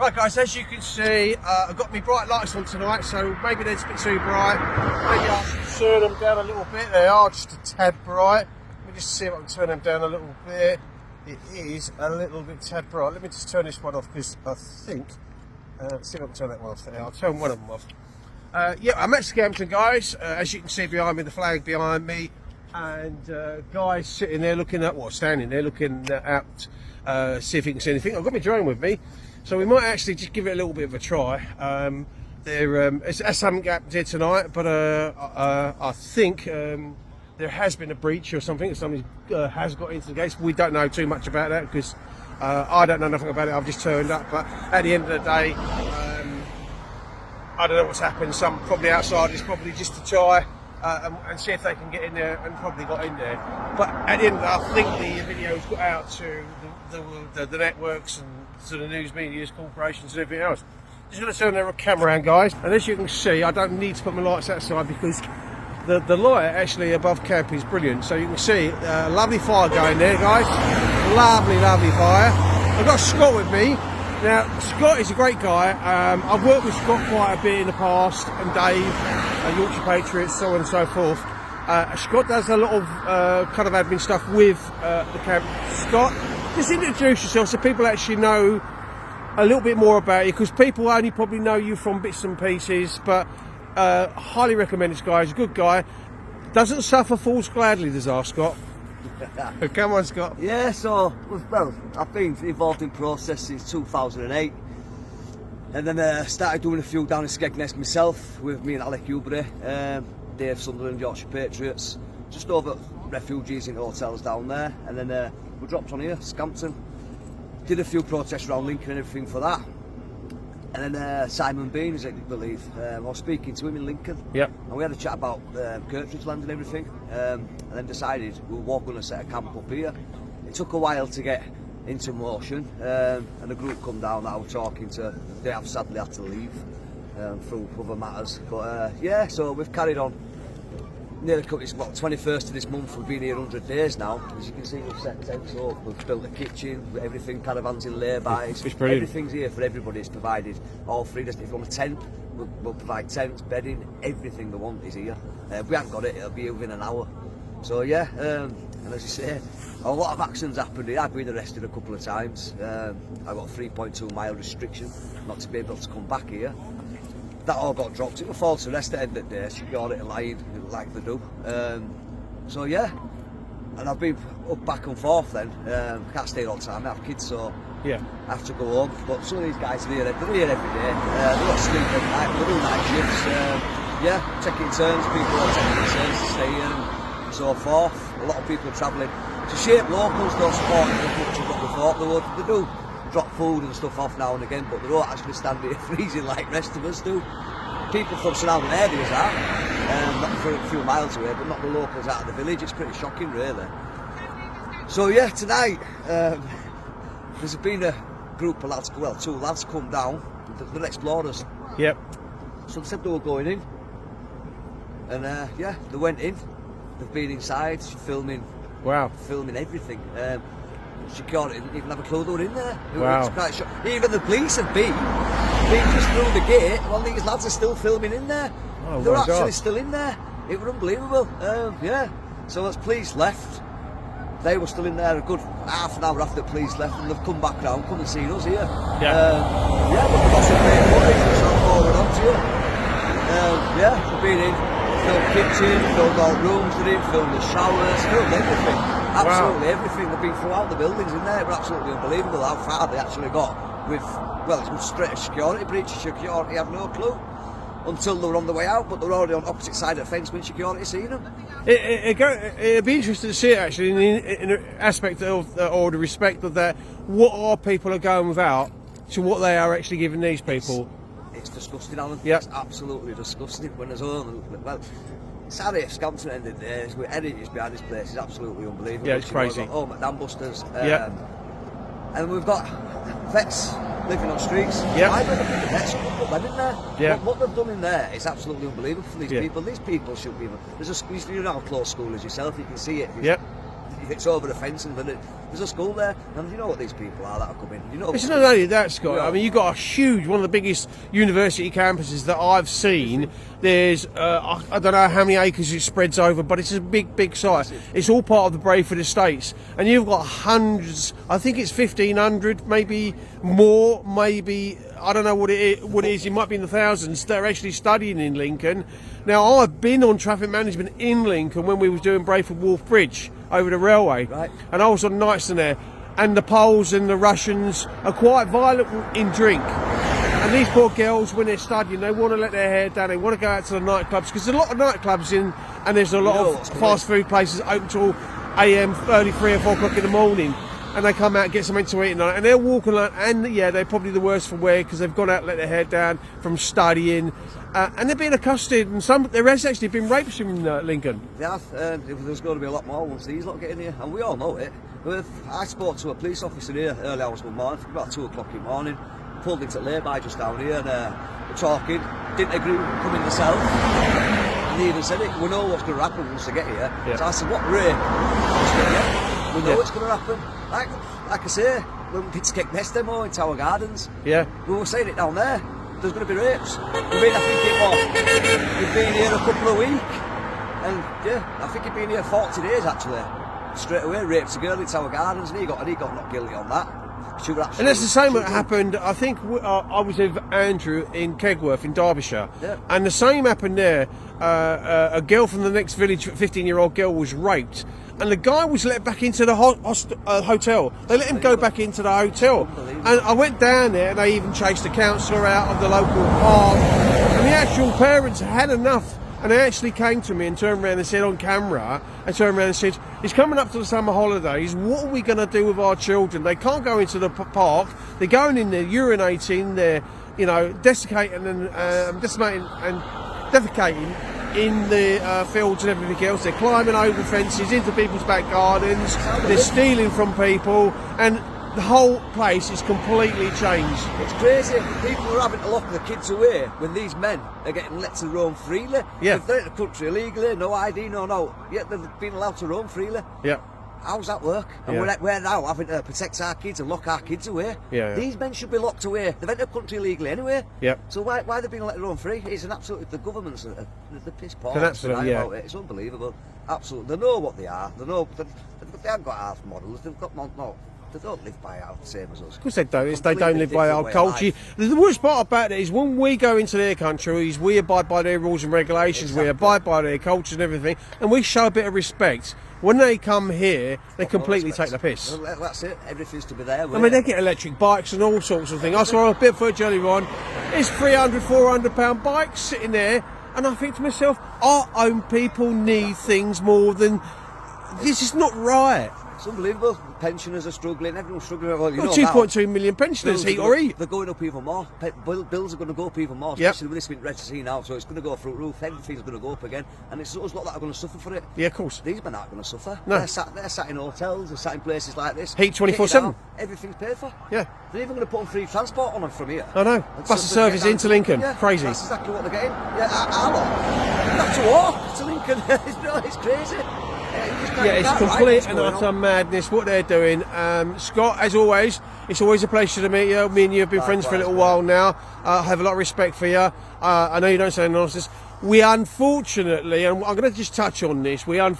Right guys, as you can see, I've got my bright lights on tonight, so maybe they're a bit too bright. Maybe I should turn them down a little bit. They are just a tad bright. Let me just see if I can turn them down a little bit. It is a little bit tad bright. Let me just turn this one off because I think, let's see if I can turn that one off there. I'll turn one of them off. Yeah, I'm at Scampton, guys. As you can see behind me, the flag behind me, and guys sitting there looking at, standing there looking out, see if you can see anything. I've got my drone with me, so we might actually just give it a little bit of a try. It's something happened here tonight, but I think there has been a breach or something. Somebody has got into the gates. We don't know too much about that because I don't know nothing about it. I've just turned up, but at the end of the day, I don't know what's happened. Some probably outsiders, probably just to try and see if they can get in there, and probably got in there. But at the end of the day, I think the video's got out to the networks and to the news medias, corporations and everything else. Just going to turn the camera around, guys, and as you can see, I don't need to put my lights outside because the light actually above camp is brilliant. So you can see a lovely fire going there, guys. Lovely fire. I've got Scott with me. Now, Scott is a great guy. I've worked with Scott quite a bit in the past, and Dave, Yorkshire Patriots, so on and so forth. Scott does a lot of kind of admin stuff with the camp. Scott, just introduce yourself so people actually know a little bit more about you, because people only probably know you from bits and pieces, but highly recommend this guy. He's a good guy. Doesn't suffer fools gladly, does our Scott? Come on, Scott. Yeah, so, well, I've been involved in process since 2008, and then started doing a few down in Skegness myself with me and Alec Hewbury, Dave Sunderland, Yorkshire Patriots, just over refugees in hotels down there, and then we dropped on here, Scampton, did a few protests around Lincoln and everything for that. And then Simon Bean, as I believe, I was speaking to him in Lincoln. Yep. And we had a chat about Kirtridge Land and everything, and then decided we were going to set a camp up here. It took a while to get into motion, and the group come down that I was talking to, they have sadly had to leave through other matters. But yeah, so we've carried on. Nearly, it's what, 21st of this month, we've been here 100 days now. As you can see, we've set tents up, we've built a kitchen, everything, caravans in lay-bys. Everything's here for everybody, it's provided. All free, if you want a tent, we'll provide tents, bedding, everything they want is here. If we haven't got it, it'll be here within an hour. So yeah, and as you say, a lot of actions happened here. I've been arrested a couple of times. I got a 3.2 mile restriction not to be able to come back here. That all got dropped. It was false arrest at the end of the day. Security lying like they do. So yeah, and I've been up back and forth then. Can't stay all the time. I have kids, so yeah, I have to go home. But some of these guys are here. They're here every day. They don't sleep at night. They do night shifts. Yeah, taking turns. People are taking turns to stay here and so forth. A lot of people are travelling. It's a shame locals don't support it as much as what we thought they would. They do drop food and stuff off now and again, but they don't actually stand here freezing like the rest of us do. People from surrounding areas are, not for a few miles away, but not the locals out of the village. It's pretty shocking, really. So yeah, tonight there's been a group of lads, well, two lads come down, they're explorers. Yep. So they said they were going in, and yeah, they went in. They've been inside filming. Wow. Filming everything. Security didn't even have a clue they were in there. Wow. Quite even the police have been just through the gate while these lads are still filming in there. Oh, they're my actually God. still in there. It was unbelievable. Yeah. So as police left, they were still in there a good half an hour after the police left, and they've come back round, come and seen us here. Yeah. Yeah, but we've got some great footage, which I'll forward on to you. Yeah, we've been in, filmed kitchen, filmed all rooms, they're in, filmed the showers, filmed everything. Absolutely everything. They've been throughout the buildings in there. It was absolutely unbelievable how far they actually got with, well, it was straight a security breach. Security had no clue until they were on the way out, but they were already on opposite side of the fence when security seen them. It'd be interesting to see it actually in the aspect of or the respect of that. What our people are going without to what they are actually giving these people. It's disgusting, Alan. Yep. It's absolutely disgusting. When there's all, well, sorry if Scampton at the end of the day, with heritage behind this place is absolutely unbelievable. Yeah, it's crazy. Oh, McDam Busters. Yeah. And we've got vets living on streets. Yeah. Why would they put the vets put them in there? Yeah. What they've done in there is absolutely unbelievable for these Yeah. people. These people should be. There's a you're now close school as yourself. You can see it. Yep. it's over the fence, and then there's a school there, and you know what these people are that are coming. You know. It's not only that, Scott. Yeah. I mean, you've got a huge, one of the biggest university campuses that I've seen. There's, I don't know how many acres it spreads over, but it's a big, big site. It's all part of the Brayford Estates. And you've got hundreds, I think it's 1,500, maybe more, maybe, I don't know what it is, it might be in the thousands, that are actually studying in Lincoln. Now, I've been on traffic management in Lincoln when we was doing Brayford Wharf Bridge over the railway. Right. And I was on nights in there. And the Poles and the Russians are quite violent in drink. And these poor girls, when they're studying, they want to let their hair down. They want to go out to the nightclubs because there's a lot of nightclubs in, and there's a lot of fast food places open till AM, early 3 or 4 o'clock in the morning. And they come out and get something to eat, and they're walking along. And yeah, they're probably the worst for wear because they've gone out and let their hair down from studying, and they're being accosted. And there has actually been rapes in Lincoln. Yeah, there's going to be a lot more once these lot get in here, and we all know it. I spoke to a police officer here early hours one morning, about 2 o'clock in the morning. Pulled into lay-by just down here, and we're talking. Didn't agree with coming myself. And he even said it. We know what's going to happen once they get here. Yeah. So I said, "What rape?" We know what's going to happen. Like I say, when we picked Nest demo in Tower Gardens, Yeah. we were saying it down there. There's going to be rapes. We've been here a couple of weeks, and yeah, I think he'd been here 40 days actually. Straight away, raped a girl in Tower Gardens, and he got not guilty on that. And that's the same that happened, I think, I was with Andrew in Kegworth in Derbyshire. Yeah. And the same happened there. A girl from the next village, 15-year-old girl, was raped. And the guy was let back into the hotel. They let him go back into the hotel. And I went down there, and they even chased the councillor out of the local park. And the actual parents had enough. And they actually came to me and turned around and said on camera, he's coming up to the summer holidays, what are we going to do with our children? They can't go into the park, they're going in there, urinating, they're, desiccating and decimating and defecating in the fields and everything else. They're climbing over fences, into people's back gardens, they're stealing from people, and the whole place is completely changed. It's crazy. People are having to lock the kids away when these men are getting let to roam freely. Yeah. If they're in the country illegally, no ID, no. Yet they've been allowed to roam freely. Yeah. How's that work? And we're now having to protect our kids and lock our kids away. Yeah. These men should be locked away. They've entered the country illegally anyway. Yeah. So why are they being let to roam free? It's an absolute. The government's the piss poor. About it. It's unbelievable. Absolutely. They know what they are. They know. They haven't got half models. They've got no. They don't live by our same as us. Of course they don't. They don't live by our culture. The worst part about it is when we go into their countries, we abide by their rules and regulations, we abide by their culture and everything, and we show a bit of respect. When they come here, they completely take the piss. Well, that's it. Everything's to be there. I mean, they get electric bikes and all sorts of things. I saw a bit footage earlier on. It's £300, £400 bikes sitting there, and I think to myself, our own people need things more than... This is not right. It's unbelievable. Pensioners are struggling. Everyone's struggling. Well, Got 2.2 million pensioners, heat or eat. They're going up even more. Bills are going to go up even more, especially with this being Red Sea now. So it's going to go through the roof. Everything's going to go up again, and it's us lot that are going to suffer for it. Yeah, of course. These men aren't going to suffer. No. They're sat in hotels. They're sat in places like this. Heat 24/7. Everything's paid for. Yeah. They're even going to put on free transport on them from here. I know. Bus service into Lincoln. Yeah, Crazy. That's exactly what they're getting. Yeah, our lot. You have to walk to Lincoln. It's crazy. Yeah, it's complete and utter madness what they're doing. Scott, as always, it's always a pleasure to meet you. Me and you have been friends for a little while now. I have a lot of respect for you. I know you don't say nonsense. We unfortunately, and I'm going to just touch on this, wherever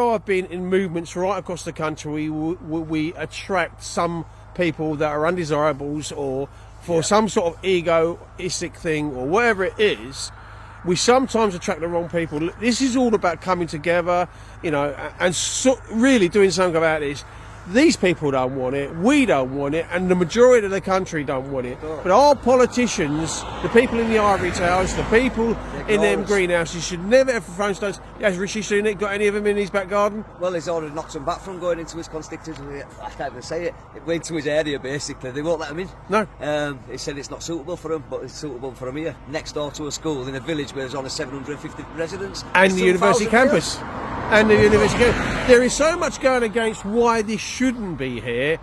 I've been in movements right across the country, we attract some people that are undesirables or for some sort of egoistic thing or whatever it is. We sometimes attract the wrong people. This is all about coming together, and really doing something about this. These people don't want it, we don't want it, and the majority of the country don't want it. But our politicians, the people in the ivory towers, the people in them greenhouses should never ever throw stones. Has Rishi Sunak got any of them in his back garden? Well, he's already knocked them back from going into his constituency. I can't even say it. It went to his area basically. They won't let him in. No. He said it's not suitable for him, but it's suitable for him here, next door to a school in a village where there's only 750 residents. And the university campus. And the university campus. There is so much going against why this shouldn't be here.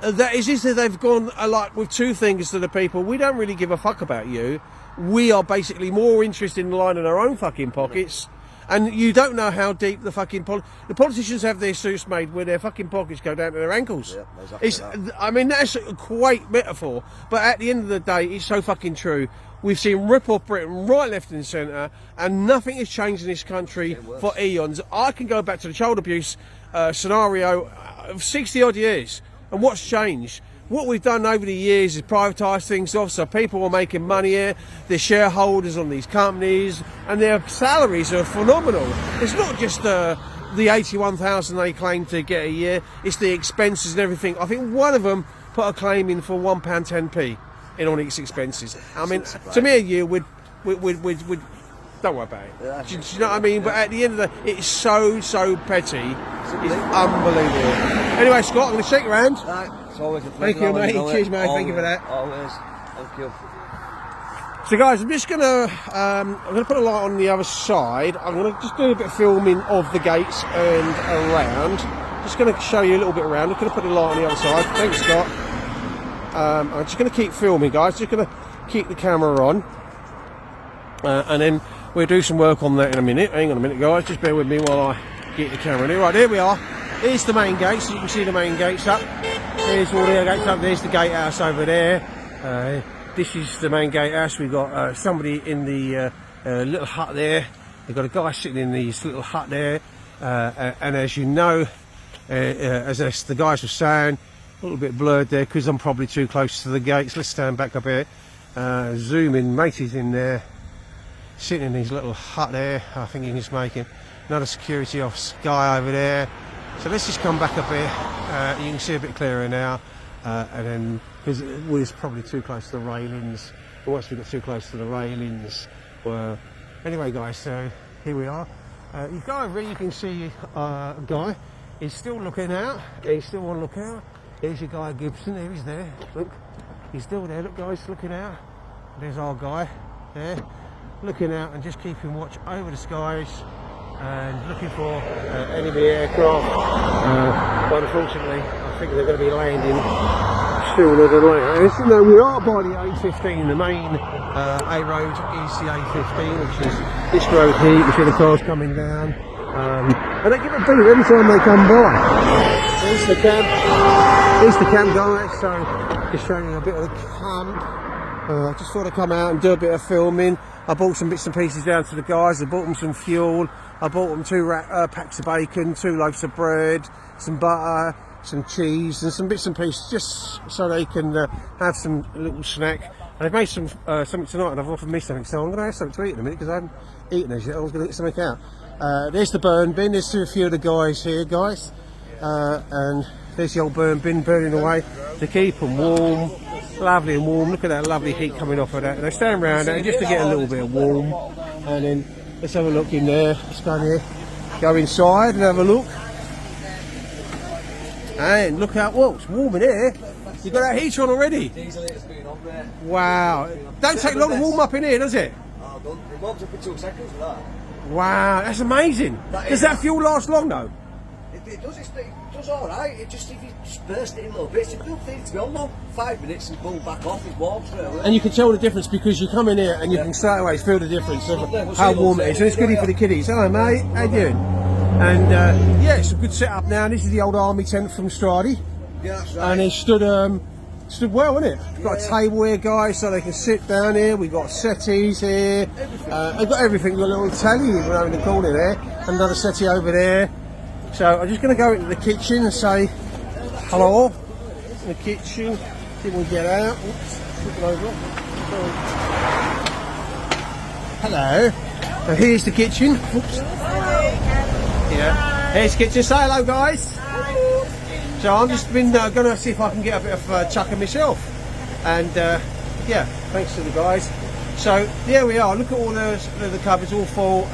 That is that they've gone like with two things to the people. We don't really give a fuck about you. We are basically more interested in lining our own fucking pockets. And you don't know how deep the fucking the politicians have their suits made where their fucking pockets go down to their ankles. Yeah, exactly It's, that. I mean, that's a quite metaphor, but at the end of the day, it's so fucking true. We've seen rip-off Britain right, left and centre, and nothing has changed in this country for eons. I can go back to the child abuse scenario of 60-odd years, and what's changed? What we've done over the years is privatise things off, so people are making money here, they're shareholders on these companies, and their salaries are phenomenal. It's not just the 81,000 they claim to get a year, it's the expenses and everything. I think one of them put a claim in for £1.10p in on its expenses. I mean, to me a year would don't worry about it. Yeah, do you know what I mean? But at the end of the it's so petty. It's unbelievable. Anyway, Scott, I'm going to shake your hand. Right, it's always a Thank pleasure. you, mate. know it. Cheers, mate. Thank you for that. Always. Thank you. So, guys, I'm just I'm gonna put a light on the other side. I'm gonna just do a bit of filming of the gates and around. Just gonna show you a little bit around. I'm gonna put the light on the other side. Thanks, Scott. I'm just gonna keep filming, guys. Just gonna keep the camera on, and then we'll do some work on that in a minute. Hang on a minute, guys. Just bear with me while I get the camera in. Right, there we are. Here's the main gates. You can see the main gates up. Here's all the gates up. There's the gatehouse over there. This is the main gatehouse. We've got somebody in the little hut there. We've got a guy sitting in this little hut there. And as you know, as the guys were saying, a little bit blurred there because I'm probably too close to the gates. Let's stand back up here. Zoom in. Matey's in there, sitting in his little hut there. I think he's making another security officer guy over there. So let's just come back up here. You can see a bit clearer now. And then, because we're probably too close to the railings. Once we got too close to the railings, well, anyway, guys. So here we are. You go over here, you can see a guy. He's still looking out. He's still on lookout. There's your guy Gibson. There he's there. Look, he's still there. Look, guys, looking out. There's our guy there, looking out and just keeping watch over the skies and looking for enemy aircraft. But unfortunately, I think they're going to be landing sooner than later. As you know, we are by the A15. The main A road is the A15, which is this road here. You can see the cars coming down. And they give a beat every time they come by. Here's the camp. Here's the camp, guys. So just showing you a bit of the camp. I just thought I'd come out and do a bit of filming. I bought some bits and pieces down to the guys. I bought them some fuel. I bought them 2 packs of bacon, 2 loaves of bread, some butter, some cheese, and some bits and pieces, just so they can have some little snack. And they've made some something tonight, and I've offered me something, so I'm going to have something to eat in a minute because I haven't eaten as yet. I was going to get something out. There's the burn bin. There's a few of the guys here, guys, and there's the old burn bin burning away to keep them warm. Lovely and warm. Look at that lovely heat coming off of that. And they stand around it just to get a little bit of warm. And then let's have a look in there. Let's go in here. Go inside and have a look. And look out. Well, it's warm in here. You've got that heater on already. Wow. Don't take long to warm up in here, does it? It warms up in 2 seconds for that. Wow, that's amazing. Does that fuel last long though? It does alright. It just, if you just burst it in little bits, it doesn't need to be on long. 5 minutes and boom, back off, it warms straight away. And you can tell the difference because you come in here and you can straight away feel the difference of how warm it is. And it's goodie for the kiddies. Hello, mate. How you doing? And yeah, it's a good setup now. This is the old army tent from Stradi. Yeah, that's right. And it stood well, isn't it? We've got a table here, guys, so they can sit down here. We've got settees here. They've got everything. We've got a little telly even in the corner there. Another settee over there. So I'm just going to go into the kitchen and say hello. In the kitchen. See if we can get out. Oops, flipping over. Hello. So here's the kitchen. Oops. Yeah. Here's the kitchen. Say hello, guys. So I'm just been going to see if I can get a bit of chucking myself. And yeah, thanks to the guys. So there we are. Look at all the cupboards, all full.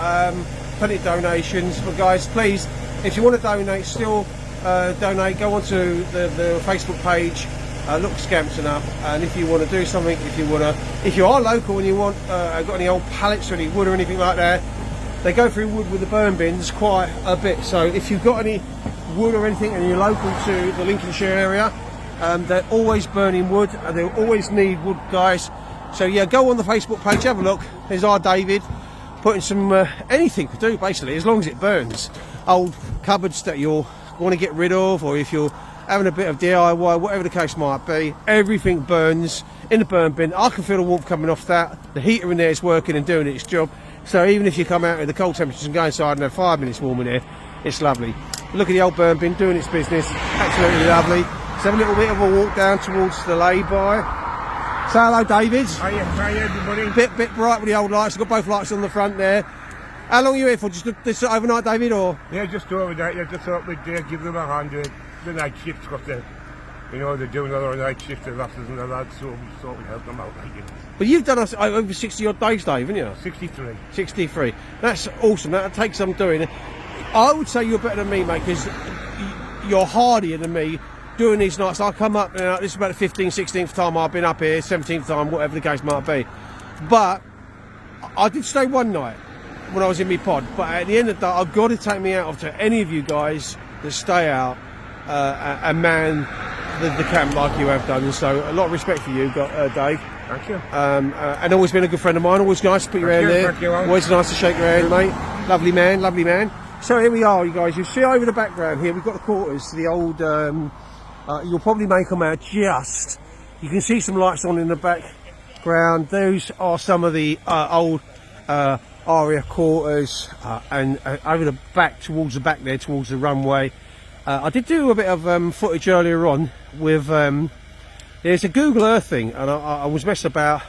Plenty of donations. But guys, please, if you want to donate, still donate. Go onto the Facebook page. Look Scampton up, and if you want to do something, if you are local and you want, got any old pallets or any wood or anything like that, they go through wood with the burn bins quite a bit. So if you've got any wood or anything and you're local to the Lincolnshire area, they're always burning wood and they always need wood, guys. So yeah, go on the Facebook page, have a look. There's our David putting some anything to do basically, as long as it burns. Old cupboards that you'll want to get rid of, or if you're having a bit of DIY, whatever the case might be, everything burns in the burn bin. I can feel the warmth coming off that. The heater in there is working and doing its job. So even if you come out with the cold temperatures and go inside and have 5 minutes warm in there, it's lovely. Look at the old burn bin doing its business, absolutely lovely. Let's have a little bit of a walk down towards the lay-by. Say hello, David. Hi everybody. Bit bright with the old lights. I've got both lights on the front there. How long are you here for? Just this overnight, David, or? Yeah, just over that. Yeah, just thought we'd give them a hand. The night shift's got the, you know, they're doing another night shift, the lasses and the lads, so we thought we'd help them out. Like, you know. But you've done us over 60 odd days, Dave, haven't you? 63. 63. That's awesome. That takes some doing. I would say you're better than me, mate, because you're hardier than me doing these nights. I come up, this is about the 15th, 16th time I've been up here, 17th time, whatever the case might be. But I did stay one night when I was in my pod, but at the end of the day, I've got to take me out to any of you guys that stay out and man the camp like you have done. And so a lot of respect for you, Dave. Thank you. And always been a good friend of mine. Always nice to put your hand there. Thank you, always nice to shake your hand, mate. Lovely man, lovely man. So here we are, you guys. You see over the background here, we've got the quarters to the old. You'll probably make them out just. You can see some lights on in the background. Those are some of the old area quarters, and over the back, towards the back there, towards the runway. I did do a bit of footage earlier on with. There's a Google Earth thing, and I was messing about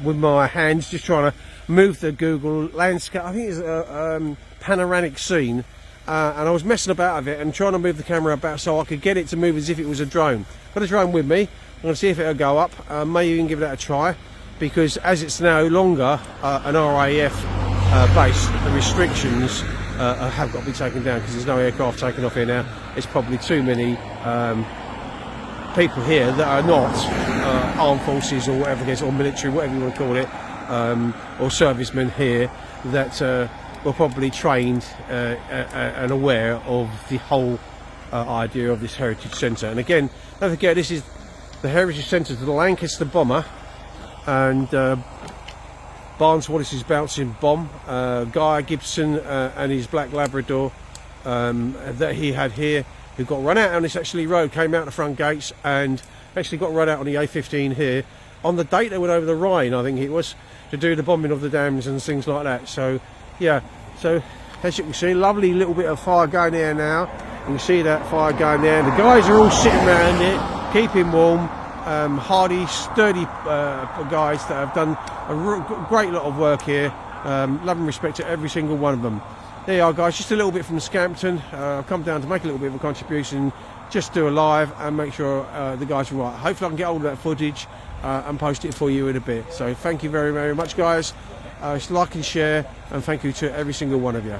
with my hands, just trying to move the Google landscape. I think it's a panoramic scene, and I was messing about with it and trying to move the camera about so I could get it to move as if it was a drone. Got a drone with me. I'm going to see if it'll go up. Maybe even give that a try, because as it's no longer an RAF base, the restrictions have got to be taken down because there's no aircraft taking off here now. It's probably too many people here that are not armed forces or whatever it is, or military, whatever you want to call it, or servicemen here that were probably trained and aware of the whole idea of this heritage centre. And again, don't forget, this is the heritage centre to the Lancaster bomber and Barnes Wallis's bouncing bomb, Guy Gibson and his black Labrador that he had here, who got run out on this actually road, came out the front gates and actually got run out on the A15 here on the date they went over the Rhine, I think it was, to do the bombing of the dams and things like that. So yeah, so as you can see, lovely little bit of fire going there now. You can see that fire going there. The guys are all sitting around it, keeping warm. Hardy, sturdy guys that have done a great lot of work here. Love and respect to every single one of them. There you are, guys, just a little bit from Scampton. I've come down to make a little bit of a contribution, just do a live and make sure the guys are right. Hopefully I can get hold of that footage and post it for you in a bit. So thank you very, very much, guys. Like and share, and thank you to every single one of you.